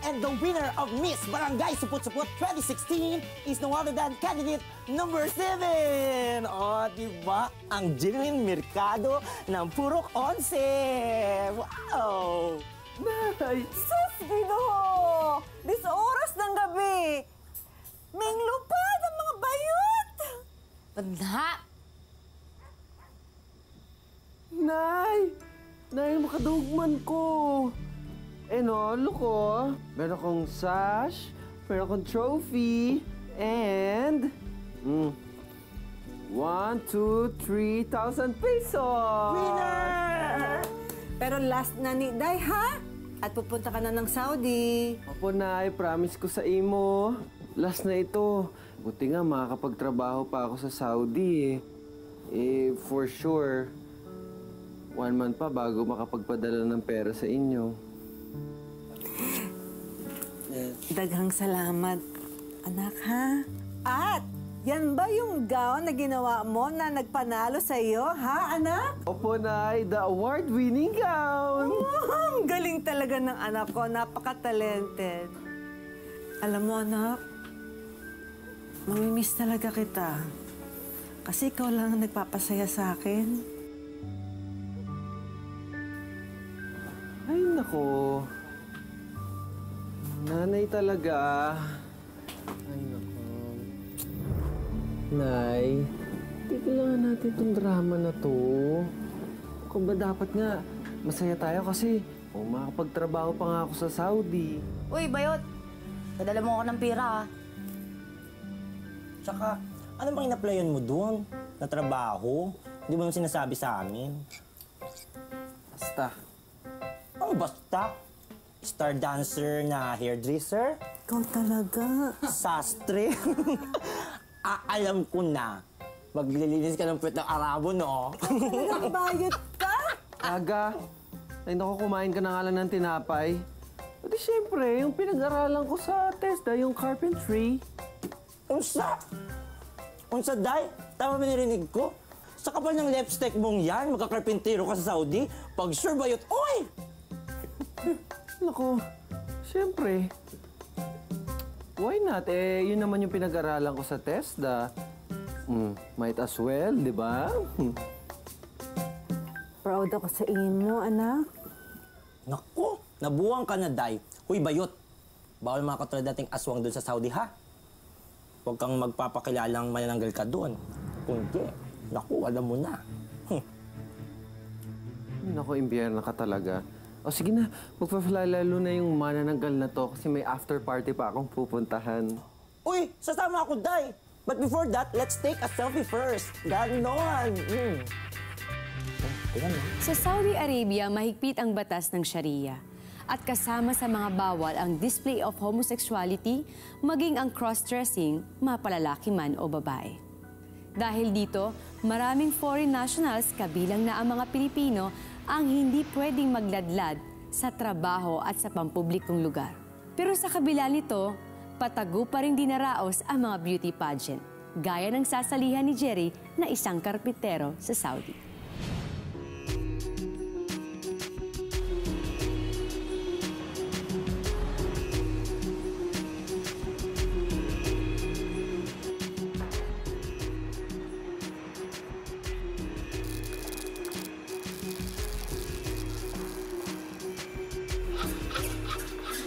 And the winner of Miss Barangay Supot-Supot 2016 is no other than candidate number 7. O, diba? Ang genuine merkado ng Purok 11. Wow! Nay! Sus, Ginoo! Dis oras ng gabi! Ming lupad ang mga bayot! Banda! Nay! Nay, makadugman ko! Eh no, look oh. Meron akong sash, meron akong trophy, and... 1, 2, 3,000 pesos! Winner! Pero last na ni Day, ha? At pupunta ka na ng Saudi. Opo, Nay, promise ko sa imo. Last na ito. Buti nga, makakapagtrabaho pa ako sa Saudi for sure, 1 month pa bago makapagpadala ng pera sa inyo. Daghang salamat, anak, ha? At, yan ba yung gown na ginawa mo na nagpanalo sa iyo, ha, anak? Opo, Nay, the award-winning gown! Ang galing talaga ng anak ko, napaka-talented. Alam mo, anak, mamimiss talaga kita. Kasi ikaw lang ang nagpapasaya sa akin. Ay, nako. Nanay talaga. Ay, nako. Nay, tigilan natin itong drama na to. Kung ba dapat nga, masaya tayo kasi makakapagtrabaho pa nga ako sa Saudi. Uy, Bayot! Dadala mo ako ng pira, ha? Tsaka, ano bang in-applyan mo doon? Na trabaho? Di ba yung sinasabi sa amin? Basta. Ano basta? Star dancer na hairdresser? Ikaw talaga. Sastre? Alam ko na. Maglilinis ka ng puwet ng Arabo, no? Talagang bayot ka? Aga, ay naku, kumain ka na nga lang ng tinapay. O di syempre, yung pinag-aralan ko sa TESDA, yung carpentry. Unsa? Unsa, Day? Tama ba narinig ko? Sa kapal ng lipstick mong yan, magkakarpintero ka sa Saudi? Pag sure bayot, oy! Naku, syempre. Why not? Eh, yun naman yung pinag-aralan ko sa TESDA. Might as well, di ba? Proud ako sa inyo, anak. Naku, nabuwang ka na, Day. Huy, bayot. Bawal mga katulad dating aswang doon sa Saudi, ha? Huwag kang magpapakilalang manananggal ka doon. Kundi, naku, alam mo na. Naku, imbierna ka talaga. O sige na, magpapalalo na yung manananggal na to kasi may after party pa akong pupuntahan. Uy, sasama ako, Day. But before that, let's take a selfie first. Ganon. Sa Saudi Arabia, mahigpit ang batas ng Sharia. At kasama sa mga bawal ang display of homosexuality, maging ang cross-dressing, mapalalaki man o babae. Dahil dito, maraming foreign nationals, kabilang na ang mga Pilipino, ang hindi pwedeng magladlad sa trabaho at sa pampublikong lugar. Pero sa kabila nito, patago pa rin dinaraos ang mga beauty pageant, gaya ng sasalihan ni Jerry na isang karpintero sa Saudi.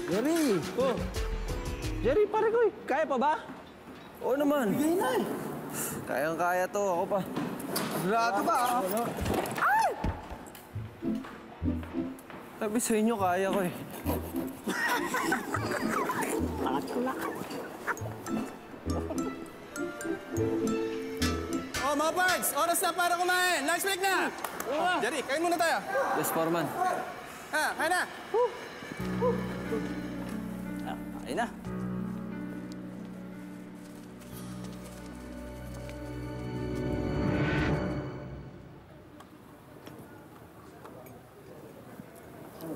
Jerry! Oh! Jerry, pare ko, kaya pa ba? Oo naman. Bigay na eh. Kayang-kaya to, ako pa. Sigurado ba? Ay! Sabi sa inyo, kaya ko eh. Oh, mga parts! Oras na para kumain! Lunch break na! Jerry, kain muna tayo. Yes, Foreman. Kain na! Kain na.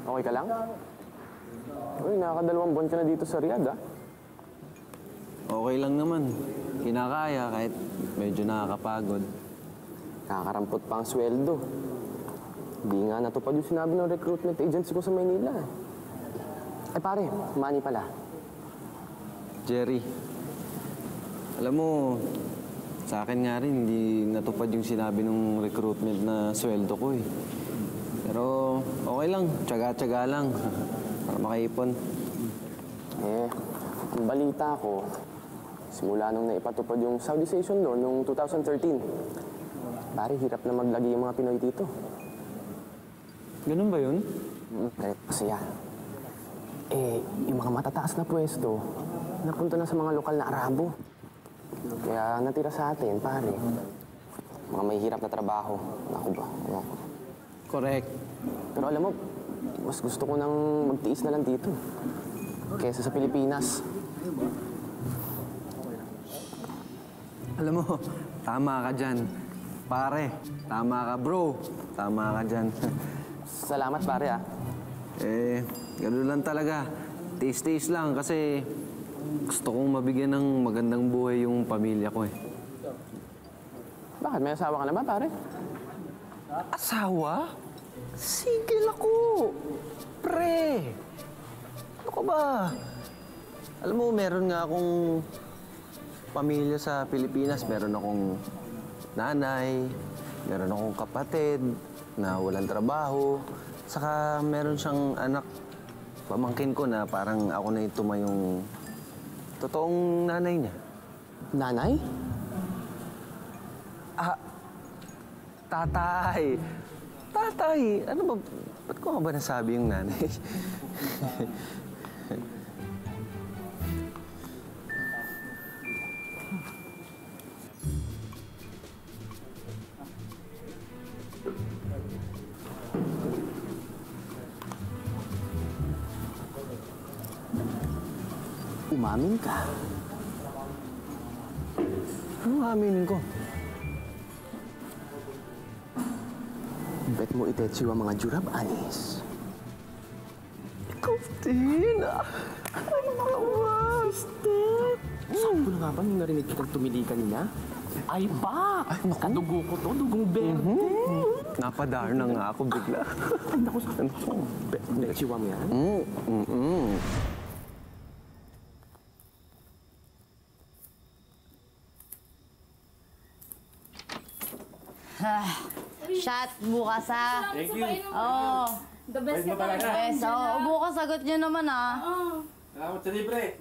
Okay ka lang? Uy, nakakadalawang buwan ka na dito sa Riyadh, ah. Okay lang naman. Kinakaya kahit medyo nakakapagod. Nakakarampot pa ang sweldo. Hindi nga natupad yung sinabi ng recruitment agency ko sa Maynila. Ay pare, Manny pala. Jerry, alam mo, sa akin nga rin, hindi natupad yung sinabi ng recruitment na sweldo ko eh. Pero okay lang, tiyaga-tiyaga lang para makaipon. Eh, ang balita ko, simula nung naipatupad yung Saudization Law noong 2013, pare, hirap na maglagi yung mga Pinoy dito. Ganun ba yun? Kasi yan. Eh, yung mga matataas na pwesto, napunta na sa mga lokal na Arabo. Kaya natira sa atin, pare, mga may hirap na trabaho. Naku ba? Naku. Correct. Pero alam mo, mas gusto ko nang magtiis na lang dito kaysa sa Pilipinas. Alam mo, tama ka dyan. Pare, tama ka bro. Tama ka dyan. Salamat, pare, ah. Eh, gano'n lang talaga. Taste-taste lang kasi gusto kong mabigyan ng magandang buhay yung pamilya ko eh. Bakit? May asawa ka na ba, pare? Asawa? Single ako. Pre. Ano ka ba? Alam mo, meron nga akong pamilya sa Pilipinas. Meron akong nanay, meron akong kapatid na walang trabaho. Saka meron siyang anak, pamangkin ko na parang ako na yung tumayong totoong nanay niya. Nanay? Ah, tatay. Tatay, ano ba? Ba't ko ba nasabi yung nanay? Umamin ka. Ano aminin ko? Bet mo itetsi ang mga jurab, Anis. Ikaw din. Ano ba ka? Step. Sakto na nga ba nung narinig kitang tumili kanina? Ay ba? Ay, naku. Kadugo ko to, dugong berde. Napadar na nga ako bigla. Ay, naku, sakto. Betsi mo yan? Shot, bukas ha. Thank you. Oo. The best ka talaga. Yes, oo. Bukas sagot niyo naman ha. Salamat sa libre.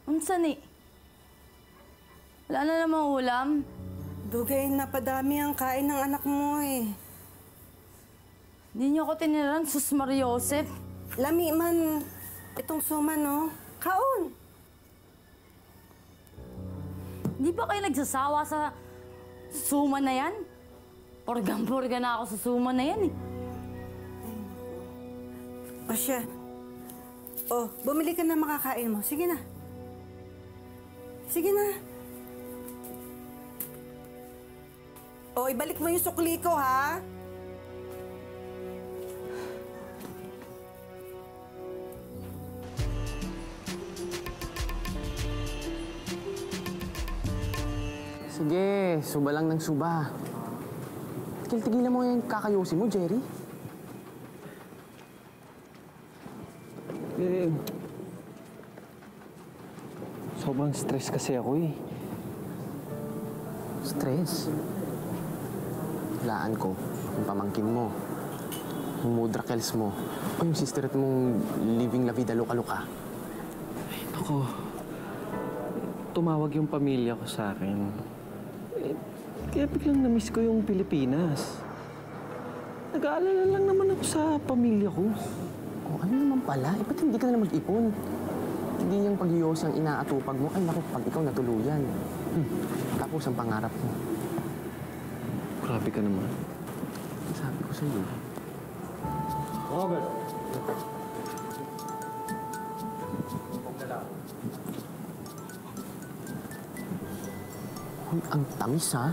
Unsan eh? Wala na namang ulam. Dugay, napadami ang kain ng anak mo eh. Hindi niyo ako tiniran, Sus Mariosep. Lami man itong suma, no? Kaon! Di ba kayo nagsasawa sa suma na yan? Purgang-purga na ako sa suma na yan eh. O siya. O, bumili ka na makakain mo. Sige na. Sige na. O, ibalik mo yung sukli ko, ha? Sige, suba lang ng suba. Tigil-tigilan mo yung kakayosi mo, Jerry. Eh, sobrang stress kasi ako eh. Stress? Hulaan ko, yung pamangkin mo, yung mudrakels mo, o yung sister at mong living la vida luka-luka. Ay, naku. Tumawag yung pamilya ko sa akin. Eh, kaya biglang na-miss ko yung Pilipinas. Nag-aalala lang naman ako sa pamilya ko. O ano naman pala? Eh, ba't hindi ka na mag-ipon? Hindi yung pag-iyosi ang inaatupag mo. Ay, naku, pag ikaw natuluyan. Tapos ang pangarap mo. Grabe ka naman. Sabi ko sa'yo. Robert. Uy, ang tamis, ha?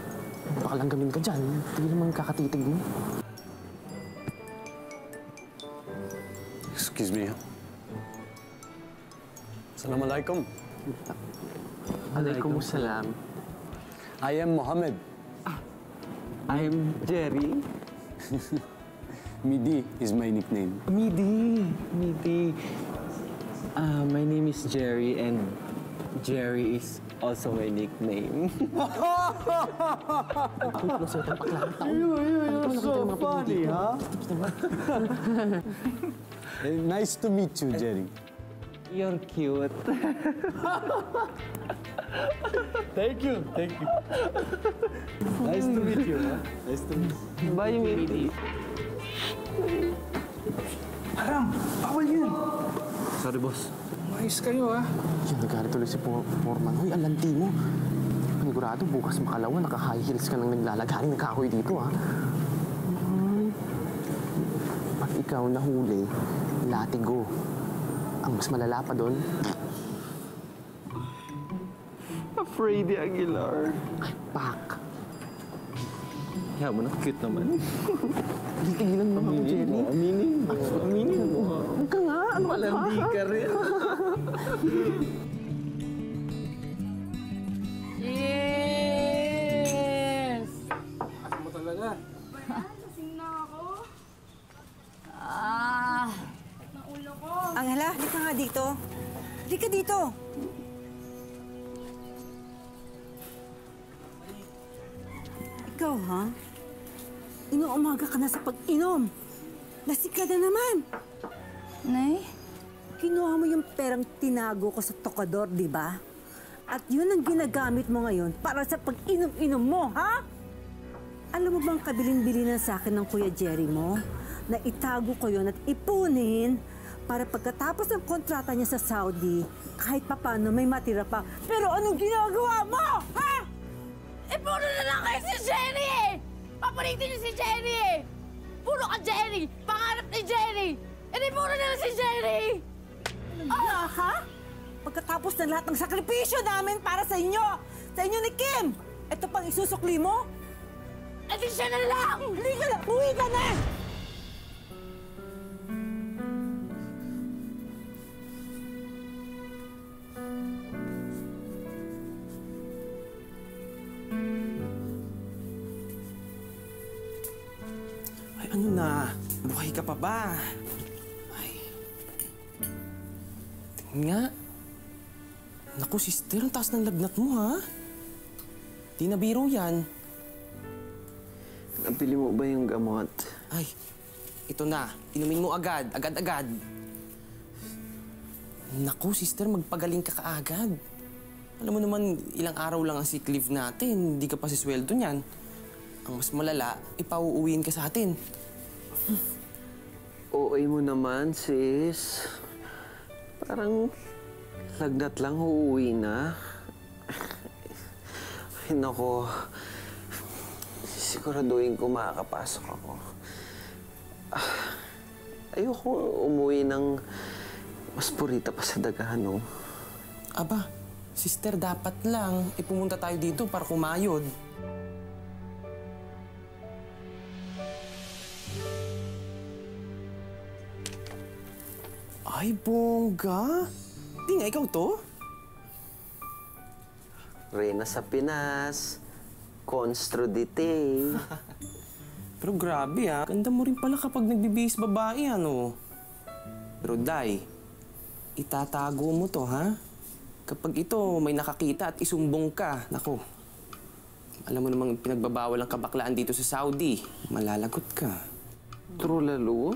Baka lang gamin ka dyan. Hindi naman kakatitig mo. Excuse me. Assalamualaikum. Alaikumussalam. I am Mohammed. I'm Jerry. Midi is my nickname. Midi. My name is Jerry and Jerry is also my nickname. You're so funny, huh? Nice to meet you, Jerry. You're cute. Thank you. Nice to meet you, huh? Nice to meet you. Bye, Midi. Haram, bawal yun. Sorry, boss. Ayos kayo, ha? Yan, nagalit tuloy si Foreman. Hoy, ang lanti mo. Panigurado, bukas makalawa, naka-high heels ka nang naglalagaring ng kahoy dito, ha? Pag ikaw nahuli, latigo. Ang mas malala pa doon, Freddy Aguilar. pak. Kaya mo na, cute naman. Tigilan mo ako, Jenny. Aminin mo. Huwag ka nga, ano ka ba? Malandi ka rin. Cheers! Asa mo talaga? Lasing na ako. Ah, naulo ko. Angela, halika nga dito. Halika dito. Ikaw, ha? Inuumaga ka na sa pag-inom. Lasing ka na naman. Nay? Kinuha mo yung perang tinago ko sa tokador, di ba? At yun ang ginagamit mo ngayon para sa pag-inom-inom mo, ha? Alam mo bang kabilin-bilinan sa akin ng Kuya Jerry mo? Na itago ko yun at ipunin para pagkatapos ng kontrata niya sa Saudi, kahit papano may matira pa. Pero anong ginagawa mo, ha? Eh, puro na lang kayo si Jerry eh! Papalitin niyo si Jerry eh! Puro ka Jerry! Pangarap ni Jerry! Eh, di puro na lang si Jerry! Ah, ha? Pagkatapos ng lahat ng sakripisyo namin para sa inyo ni Kim, ito pang isusukli mo? Eh, di siya na lang! Hindi ka na! Uwi ka na! Ay, ano na? Buhay ka pa ba? Ay. Tingnan nga. Naku, sister, ang taas ng lagnat mo, ha? Di na biro yan. Napili mo ba yung gamot? Ay, ito na. Inumin mo agad. Agad-agad. Naku, sister, magpagaling ka kaagad. Alam mo naman, ilang araw lang ang sick leave natin. Hindi ka pa sisweldo niyan. Ang mas malala, ipauuwiin ka sa atin. OA mo naman, sis. Parang lagnat lang, uuwi na. Ay, nako. Siguraduhin ko makakapasok ako. Ayoko umuwi ng mas purita pa sa dagahan, no? Aba, sister, dapat lang. Ipumunta tayo dito para kumayod. Ay, bongga. Di nga ikaw to? Reyna sa Pinas. Constro dite. Pero grabe ah. Ganda mo rin pala kapag nagbibihis babae, ano? Pero Day, itatago mo to, ha? Kapag ito may nakakita at isumbong ka, naku. Alam mo namang pinagbabawal ang kabaklaan dito sa Saudi. Malalagot ka. True lalo?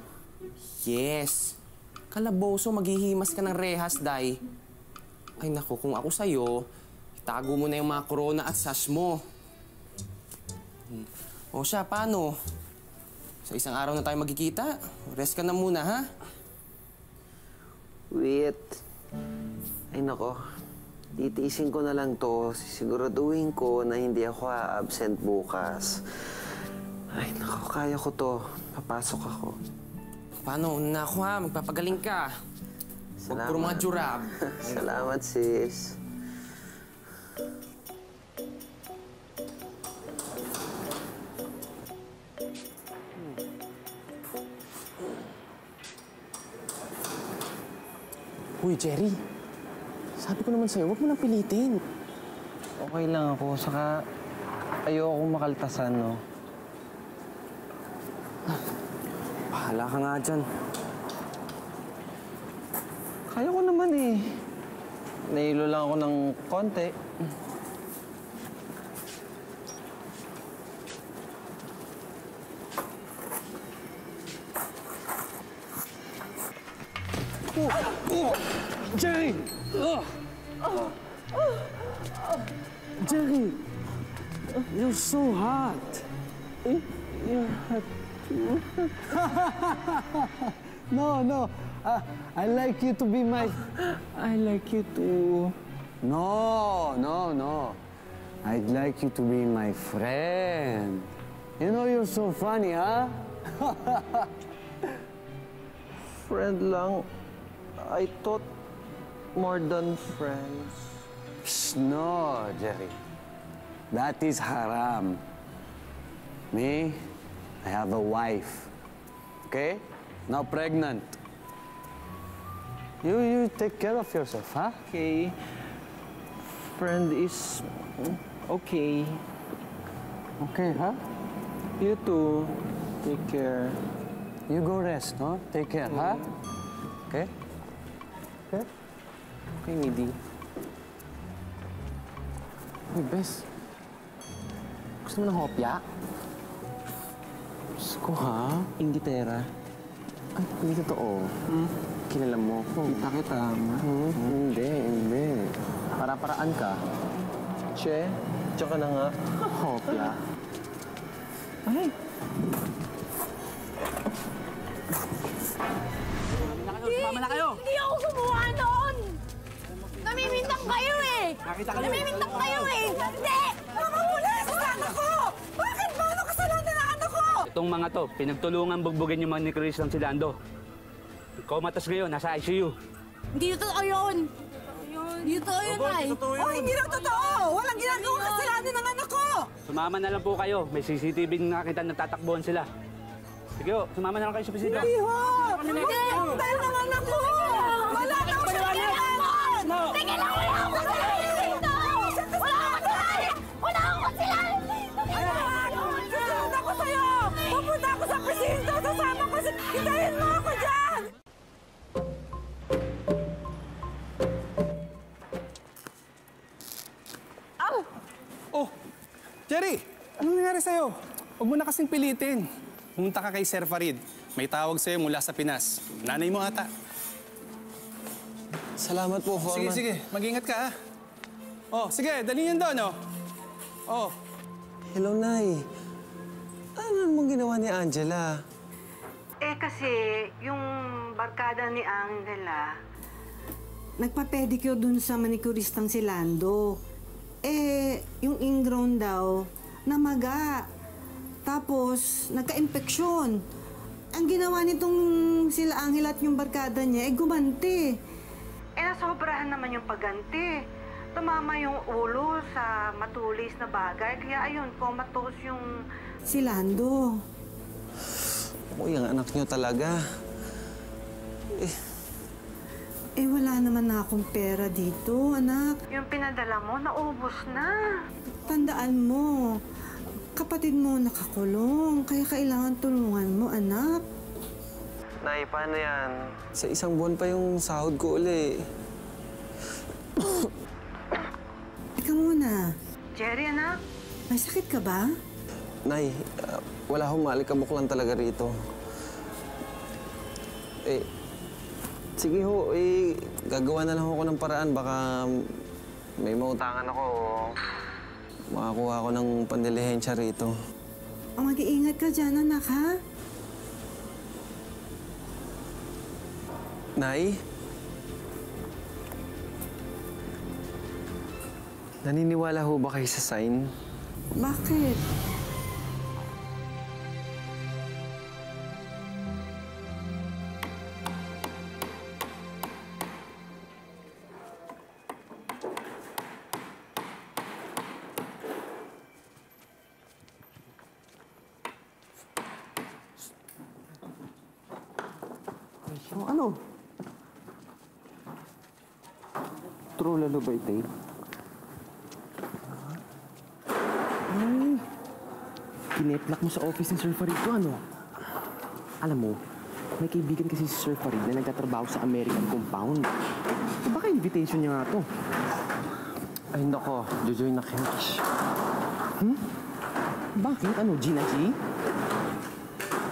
Yes. Kalaboso, maghihimas ka ng rehas, Day. Ay naku, kung ako sa'yo, itago mo na yung mga corona at sash mo. O siya, paano? Sa isang araw na tayo magkikita, rest ka na muna, ha? Wait. Ay nako. Titiisin ko na lang to. Siguraduhin ko na hindi ako absent bukas. Ay nako, kaya ko to. Papasok ako. Paano? Naku ha, magpapagaling ka. Huwag puro mga jurab. Salamat, sis. Uy, Jerry. Sabi ko naman sa'yo, huwag mo nang pilitin. Okay lang ako. Saka ayoko makaltasan, no? Bahala ka nga dyan. Kaya ko naman eh. Nahilo lang ako ng konti. Jerry! Jerry! You're so hot. You're hot. No. I like you to be my... I like you too. No. I'd like you to be my friend. You know you're so funny, huh? Friend lang. I thought more than friends. Shh, no, Jerry. That is haram. Me, I have a wife. Okay? Now pregnant. You take care of yourself, huh? Okay. Friend is okay. Okay, huh? You too. Take care. You go rest, no? Take care, huh? Okay? Okay? Okay, Midi. Uy, Bes. Gusto mo ng hopya? Diyos ko, ha? Ingitera. Ay, hindi totoo. Kilala mo ko. Kita. Hindi. Para-paraan ka. Che, tsaka na nga. Hopya. Ay. Sumama na kayo! Hindi ako gumawa noon! Namimintang kayo eh! Namimintang kayo eh! Hindi! Mga pulis! Anak ko! Bakit ba? Ano kasalanan ng anak ko? Itong mga to, pinagtulungan bugbugin yung mga ni Chris ng silando. Comatose ngayon, nasa ICU. Hindi totoo yun! Hindi totoo yun, Ay! Oh, hindi raw totoo! Walang ginagawang kasalanan ng anak ko! Sumama na lang po kayo. May CCTV na nakita na tatakbuhan sila. Sige ho, sumama na lang kayo sa opisina. Hindi ho! Hindi! Dahil ng anak ko! Wala na ako siya kailangan! Sige lang! Wala akong kasalanan dito! Wala akong kasalanan! Wala akong kasalanan dito! Susunod ako sa'yo! Pupunta ako sa presinto! Sasama ko sa... Hintayin mo ako dyan! Oh, Jerry! Anong nangyari sa'yo? Huwag mo na kasing pilitin. Pumunta ka kay Sir Farid. May tawag sa'yo mula sa Pinas. Nanay mo ata. Salamat po, Foreman. Sige. Mag-ingat ka, ha? Oh, sige. Dali yan doon, oh. Oh. Hello, Nay. Ano namang ginawa ni Angela? Eh kasi, yung barkada ni Angela, nagpa-pedicure dun sa manicuristang si Lando. Eh, yung ingrown daw, namaga. Tapos, nagka-impeksyon. Ang ginawa nitong sila Angela at yung barkada niya, gumanti. Eh, nasobrahan naman yung pagganti. Tumama yung ulo sa matulis na bagay. Kaya ayun, comatose yung si Lando. Uy, ang anak niyo talaga. Eh, wala naman na akong pera dito, anak. Yung pinadala mo, naubos na. Tandaan mo, kapatid mo nakakulong, kaya kailangan tulungan mo, anak. Nay, paano yan? Sa isang buwan pa yung sahod ko uli. Ikaw muna. Jerry, anak, may sakit ka ba? Nay, wala akong maalikabok lang talaga rito. Sige ho, gagawa na lang ako ng paraan. Baka may mautangan ako. Makakuha ako ng pandilihensya rito. Mag-iingat ka dyan, anak, ha? Nay? Naniniwala ho ba kayo sa sign? Bakit? Ano? True lalo ba ito eh? Kineplak mo sa office ni Sir Farid ko, ano? Alam mo, May kaibigan kasi si Sir Farid na nagtatrabaho sa American Compound. Baka invitation niya nga to. Ay, nako. Jojoy na Kench. Bakit? Ano, Gina G?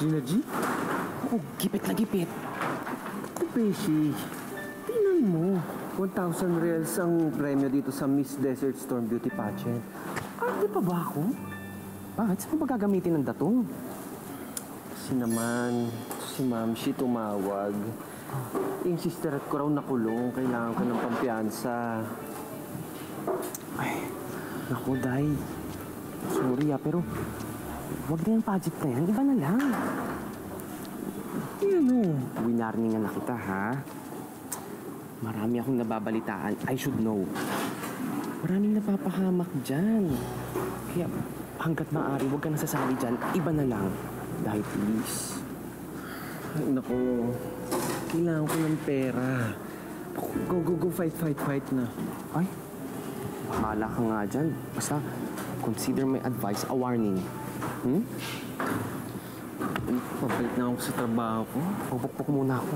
Gina G? Oo, gipit na gipit. Ako, Beshi. Tingnan mo. 1,000 reals ang premyo dito sa Miss Desert Storm Beauty Pageant. Di pa ba ako? Bakit? Saan mo ba gagamitin ang datong? Kasi naman, si Ma'am Shi tumawag. Yung sister ko raw nakulong. Kailangan ko ng pampiyansa. Ay, naku, Day. Sorry pero wag na yung pageant na yan. Iba na lang. Winarningan na kita, ha? Marami akong nababalitaan. I should know. Maraming napapahamak dyan. Kaya hanggat maaari, huwag ka nasasali dyan. Iba na lang. Dahil please. Ay, naku. Kailangan ko ng pera. Go, fight na. Ay, bahala ka nga dyan. Basta, consider my advice a warning. Pabalik na ako sa trabaho ko. Pupukpuk muna ako.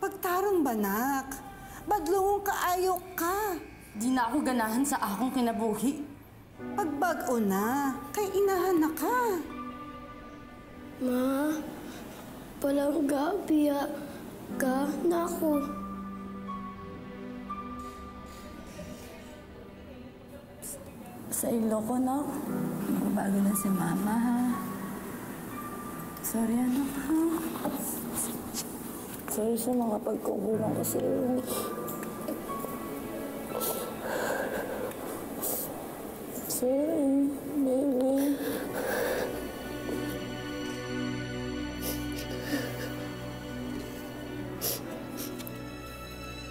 Pagtarong banak, badlong kaayo ka. Di na ako ganahan sa akong kinabuhi. Pagbag-o na, kay inahan na ka. Ma, palangga, biya ka na ako. Sa ilo ko, no? Bago na si Mama, ha? Sorry, anak, ha? Sorry sa mga pagkukulang ko sa'yo. Sorry, baby.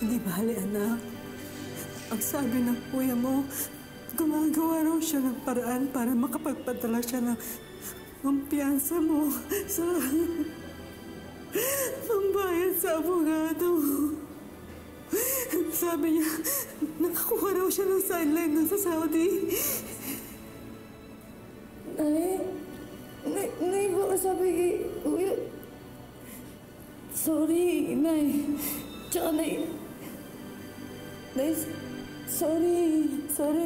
Hindi bali, anak. Ang sabi ng kuya mo, gumagawa raw siya ng paraan para makapagpadala siya ng piyansa mo sa pambayad sa abogado. Sabi niya, nakakuha raw siya ng sideline doon sa Saudi. Nay, baka sabi kay kuya. Sorry, Nay. Tsaka, Nay, sorry,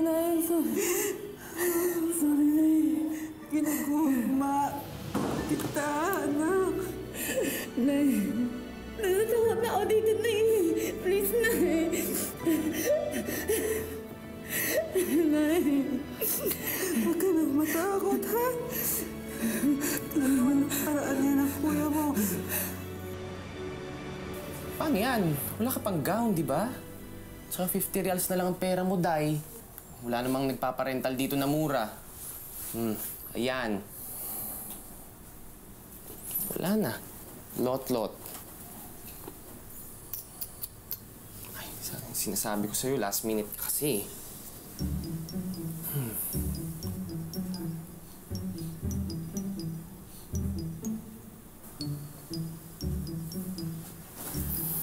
Nay. Sorry, Nay. Ginaguma kita, anak. Nay, natatakot na ako dito, Nay. Please, Nay. Nay. Huwag ka nang matakot, ha? Talagang paraan niya ng kuya mo. Paano yan? Wala ka pang gown, di ba? Saka 50 reals na lang ang pera mo, Day. Wala namang nagpaparental dito na mura. Ayan. Wala na. Lot. Ay, sinasabi ko sa'yo, last minute kasi.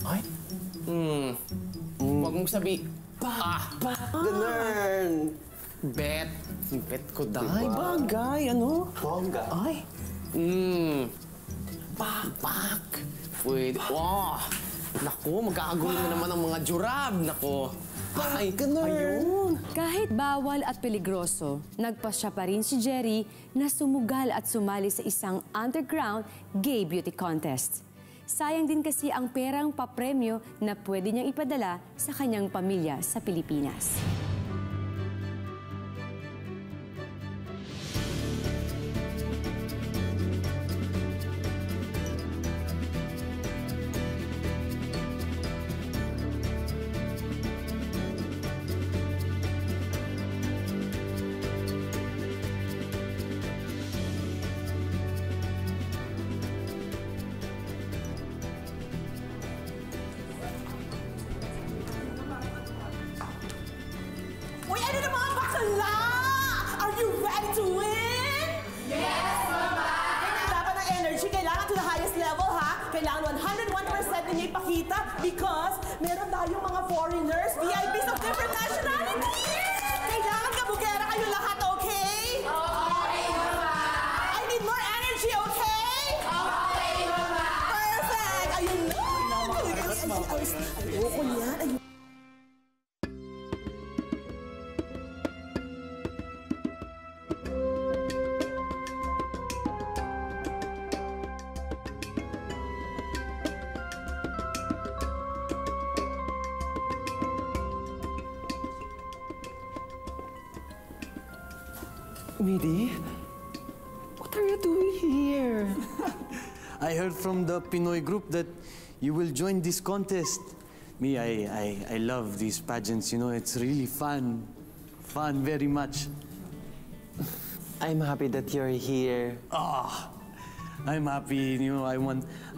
Ay? Huwag mong sabi. Ganun! Bet ko, Day. Bagay, ano? Bongga. Ay. Pak. Pwede. Oh. Naku, magkakagulo na naman ang mga jurab. Naku. Ay, ayun. Kahit bawal at peligroso, nagpasya pa rin si Jerry na sumugal at sumali sa isang underground gay beauty contest. Sayang din kasi ang perang papremyo na pwede niyang ipadala sa kanyang pamilya sa Pilipinas. ipakita because meron tayong mga foreigners, VIPs of different nationalities! Kailangan kabugera kayo lahat, okay? Okay, Mama! I need more energy, okay? Okay, Mama! Perfect! Ayun na! Ayoko yan. Ayun. Midi, what are you doing here? I heard from the Pinoy group that you will join this contest. Me, I love these pageants, you know, it's really fun. Fun, very much. I'm happy that you're here. Ah, I'm happy, you know, I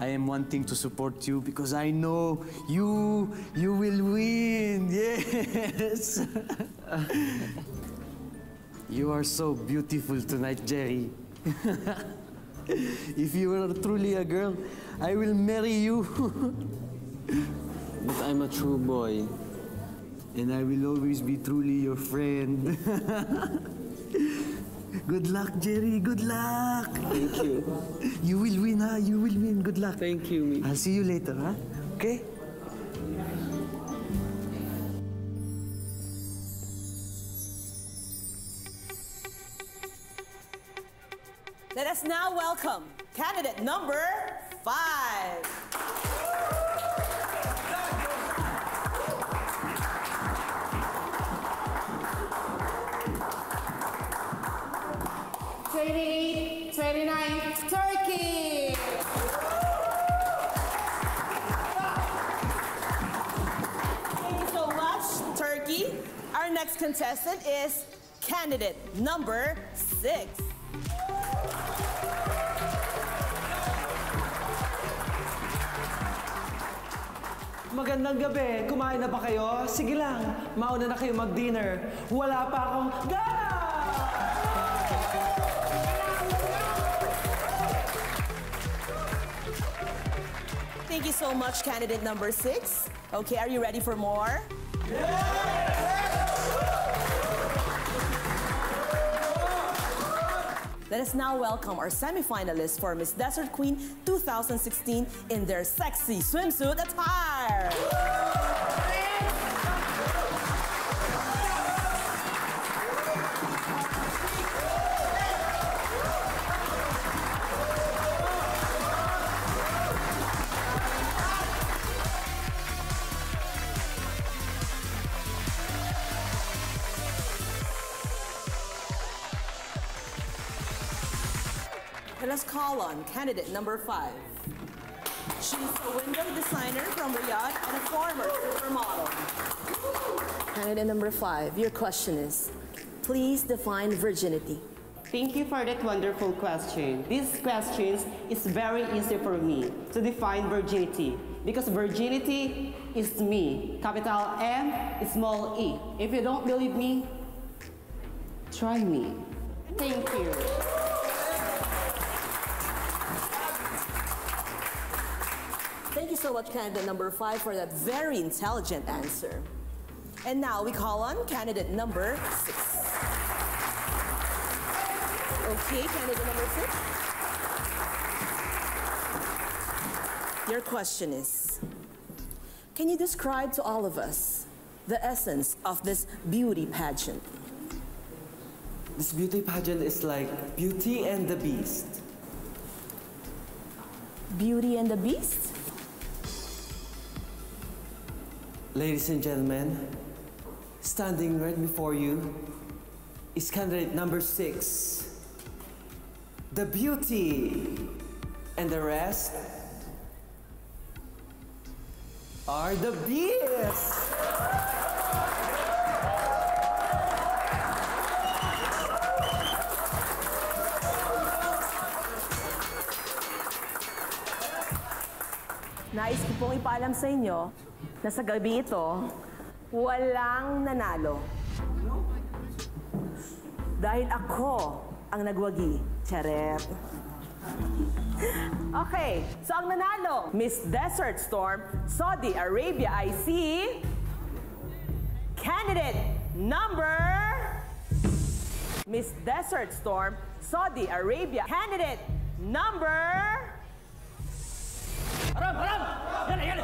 am wanting to support you because I know you will win, yes. You are so beautiful tonight, Jerry. If you are truly a girl, I will marry you. But I'm a true boy. And I will always be truly your friend. Good luck, Jerry. Good luck. Thank you. You will win, huh? You will win. Good luck. Thank you, Midi. I'll see you later, huh? Okay? Let us now welcome candidate number 5. Turkey! Thank you so much, Turkey. Our next contestant is candidate number 6. Magandang gabi. Kumain na ba kayo? Sige lang, mauna na kayo mag-dinner. Wala pa akong gana! Thank you so much, candidate number 6. Okay, are you ready for more? Let us now welcome our semifinalists for Miss Desert Queen 2016 in their sexy swimsuit attire. Let us call on candidate number 5. She's a window designer from Riyadh and a former supermodel. Candidate number 5, your question is, please define virginity. Thank you for that wonderful question. This question is very easy for me to define virginity because virginity is me, capital M, small e. If you don't believe me, try me. Thank you. Thank you so much, candidate number 5, for that very intelligent answer. And now we call on candidate number 6. Okay, candidate number 6. Your question is, can you describe to all of us the essence of this beauty pageant? This beauty pageant is like Beauty and the Beast. Beauty and the Beast? Ladies and gentlemen, standing right before you is candidate number 6. The beauty and the rest are the beasts. Nais ko pong ipaalam sa inyo na sa gabi ito, walang nanalo. Dahil ako ang nagwagi, Charet. Okay, so ang nanalo, Miss Desert Storm, Saudi Arabia ay si... Candidate number... Miss Desert Storm, Saudi Arabia. Candidate number... Haram! Haram! Yan! Yan!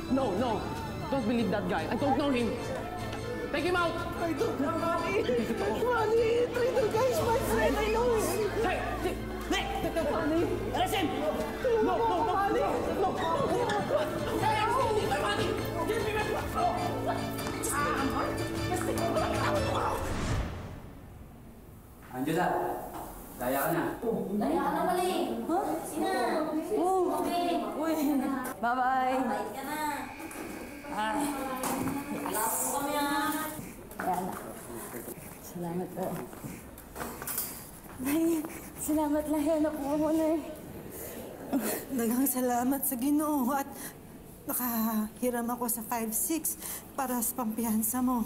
No, no. Don't believe that guy. I don't know him. Take him out. I don't know Manny. Manny, traitor guy is my friend. I know him. Hey, Nick! Manny. Arrest him! No, no, no. Manny. No. Hey, give me my money! Give me my Angela, daya ka na. Daya ka na pala eh. Huh? Sina? Okay. Uy, bye-bye. Bait ka na. Alas mo kami ah. Ayan. Salamat po. Nay, salamat lang yan ako mo, Nay. Daghang salamat sa Ginoo at nakahiram ako sa 5-6 para sa pampiyansa mo.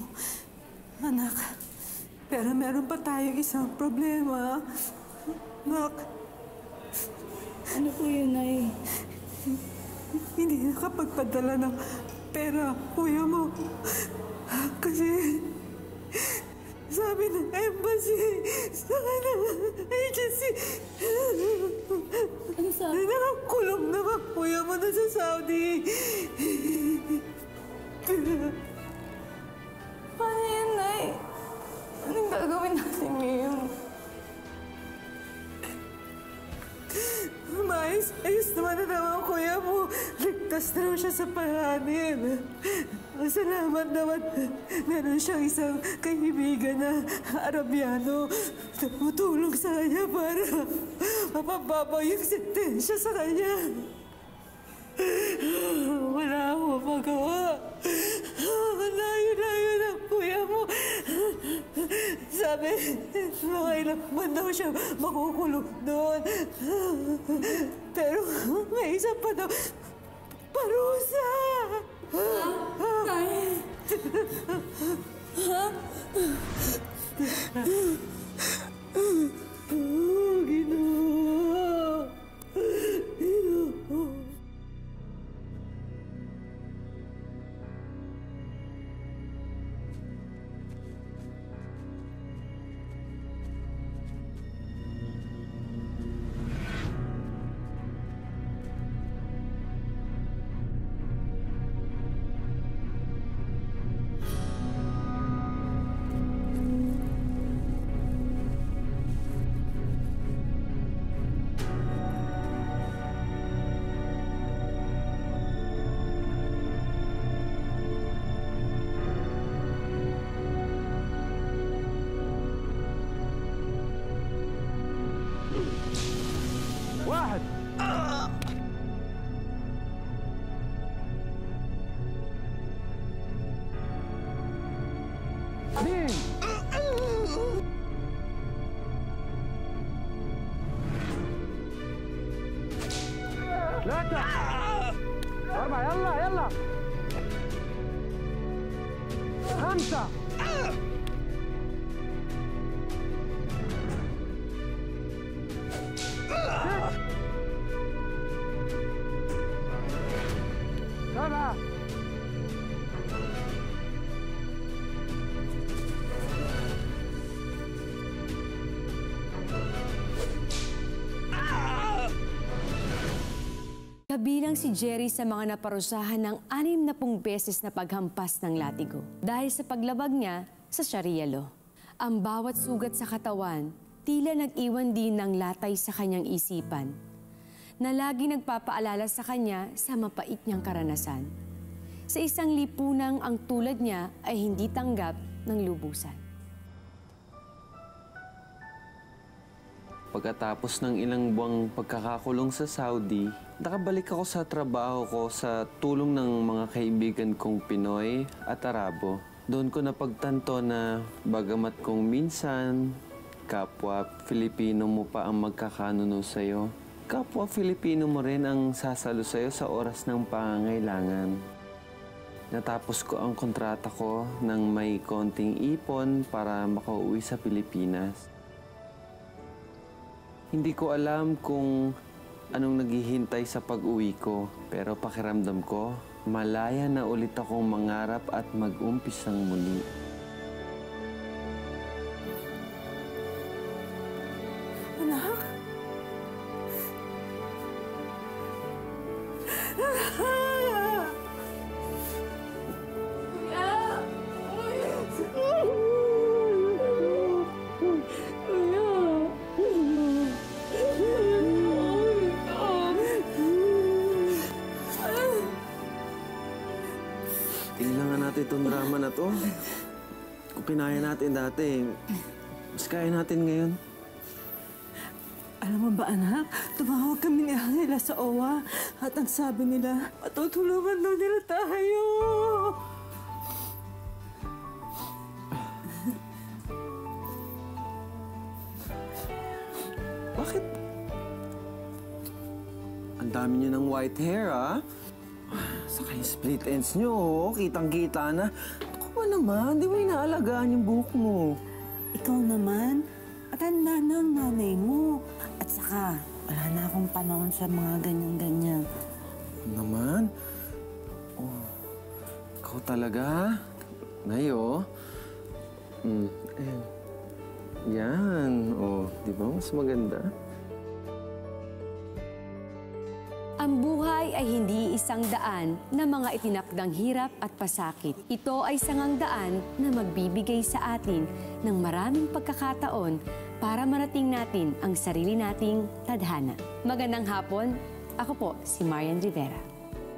Anak, pero meron pa tayong isang problema. Anak. Ano po yun, Nay? Hindi nakapagpadala ng pera, kuya mo. Kasi sabi ng embassy sa agency, ano sabi? Nakakulong na ba kuya mo na sa Saudi? Paano yan, Nay? Anong gagawin natin ngayon? Ayos naman na naman kuya mo. Ligtas na raw siya sa pahanin. Salamat naman. Meron siyang isang kaibigan na Arabiano. Tumutulong sa kanya para mapababa yung sentensya sa kanya. Wala akong magawa. Layo-layo ng kuya mo. Sabi, mga ilang buwan daw siya makukulong doon. Pero may isa pa daw, parusa! Nay! Ha? Ginoo! واحد اثنين ثلاثة أربعة يلا يلا خمسة سبعة Kabilang si Jerry sa mga naparusahan ng 60 beses na paghampas ng latigo dahil sa paglabag niya sa Sharia law. Ang bawat sugat sa katawan, tila nag-iwan din ng latay sa kanyang isipan na lagi nagpapaalala sa kanya sa mapait niyang karanasan. Sa isang lipunang ang tulad niya ay hindi tanggap ng lubusan. Pagkatapos ng ilang buwang pagkakakulong sa Saudi, nakabalik ako sa trabaho ko sa tulong ng mga kaibigan kong Pinoy at Arabo. Doon ko napagtanto na bagamat kung minsan kapwa Filipino mo pa ang magkakanuno sa'yo, kapwa Filipino mo rin ang sasalo sa'yo sa oras ng pangangailangan. Natapos ko ang kontrata ko nang may konting ipon para makauwi sa Pilipinas. Hindi ko alam kung anong naghihintay sa pag-uwi ko, pero pakiramdam ko, malaya na ulit akong mangarap at mag-umpisang muli. Anak? Tingnan nga natin itong drama na to. Kung kinaya natin dati, mas kaya natin ngayon. Alam mo ba, anak? Tumawag kami ni Angela sa OWA at ang sabi nila, matutulungan daw nila tayo. Bakit? Ang dami niyo ng white hair, ah. Saka yung split ends niyo, oh. Kitang-kita na. Ako ba naman? Di mo inaalagaan yung buhok mo. Ikaw naman, matanda na ang nanay mo. At saka, wala na akong panahon sa mga ganyan-ganyan. Naman? Oh, ikaw talaga? Ngayo? Yan. Oh, di ba? Mas maganda. Ang buhay ay hindi isang daan na mga itinakdang hirap at pasakit. Ito ay sangang daan na magbibigay sa atin ng maraming pagkakataon para marating natin ang sarili nating tadhana. Magandang hapon, ako po si Marian Rivera.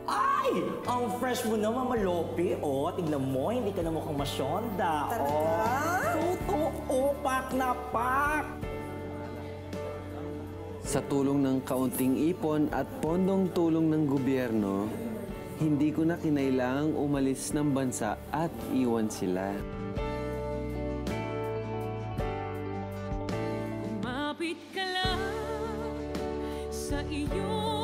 Ay! Ang fresh mo na, Mama Lope. Oh, tignan mo, hindi ka na mukhang masyonda. Talaga? Totoo, pak na pak! Sa tulong ng kaunting ipon at pondong tulong ng gobyerno, hindi ko na kinailangang umalis ng bansa at iwan sila. Kumapit ka lang sa iyong